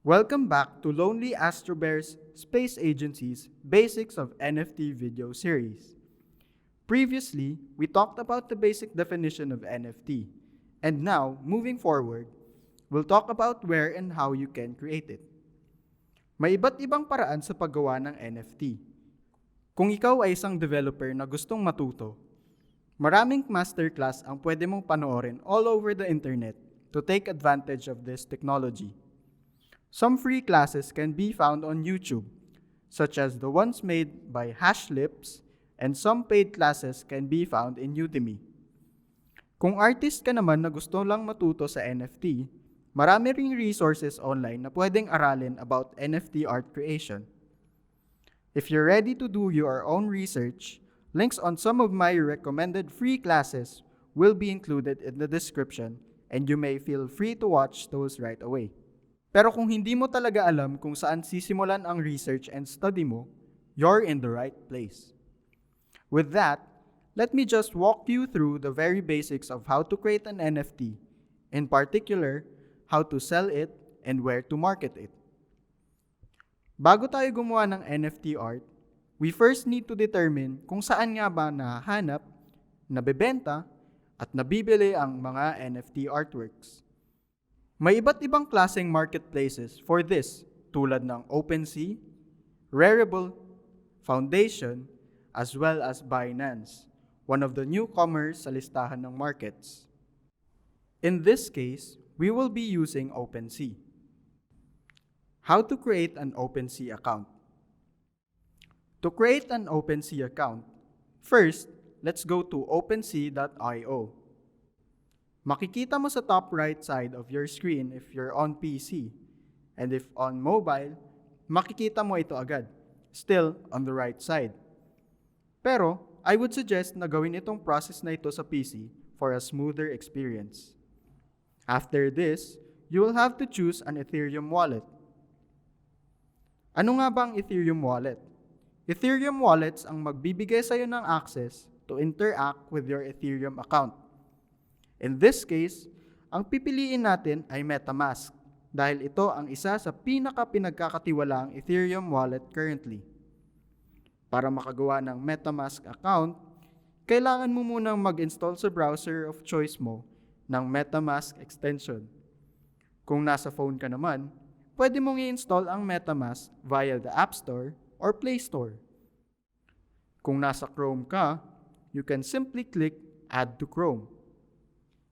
Welcome back to Lonely AstroBears Space Agency's Basics of NFT video series. Previously, we talked about the basic definition of NFT, and now, moving forward, we'll talk about where and how you can create it. May iba't ibang paraan sa paggawa ng NFT. Kung ikaw ay isang developer na gustong matuto, maraming masterclass ang pwede mong panoorin all over the internet to take advantage of this technology. Some free classes can be found on YouTube, such as the ones made by Hashlips, and some paid classes can be found in Udemy. Kung artist ka naman na gusto lang matuto sa NFT, marami ring resources online na pwedeng aralin about NFT art creation. If you're ready to do your own research, links on some of my recommended free classes will be included in the description, and you may feel free to watch those right away. Pero kung hindi mo talaga alam kung saan sisimulan ang research and study mo, you're in the right place. With that, let me just walk you through the very basics of how to create an NFT, in particular, how to sell it and where to market it. Bago tayo gumawa ng NFT art, we first need to determine kung saan nga ba nahahanap, nabebenta, at nabibili ang mga NFT artworks. May iba't ibang klaseng marketplaces for this tulad ng OpenSea, Rarible, Foundation, as well as Binance, one of the newcomers sa listahan ng markets. In this case, we will be using OpenSea. How to create an OpenSea account? To create an OpenSea account, first, let's go to OpenSea.io. Makikita mo sa top right side of your screen if you're on PC. And if on mobile, makikita mo ito agad, still on the right side. Pero, I would suggest na gawin itong process na ito sa PC for a smoother experience. After this, you will have to choose an Ethereum wallet. Ano nga ba ang Ethereum wallet? Ethereum wallets ang magbibigay sa'yo ng access to interact with your Ethereum account. In this case, ang pipiliin natin ay MetaMask dahil ito ang isa sa pinagkakatiwalaang Ethereum wallet currently. Para makagawa ng MetaMask account, kailangan mo munang mag-install sa browser of choice mo ng MetaMask extension. Kung nasa phone ka naman, pwede mong i-install ang MetaMask via the App Store or Play Store. Kung nasa Chrome ka, you can simply click Add to Chrome.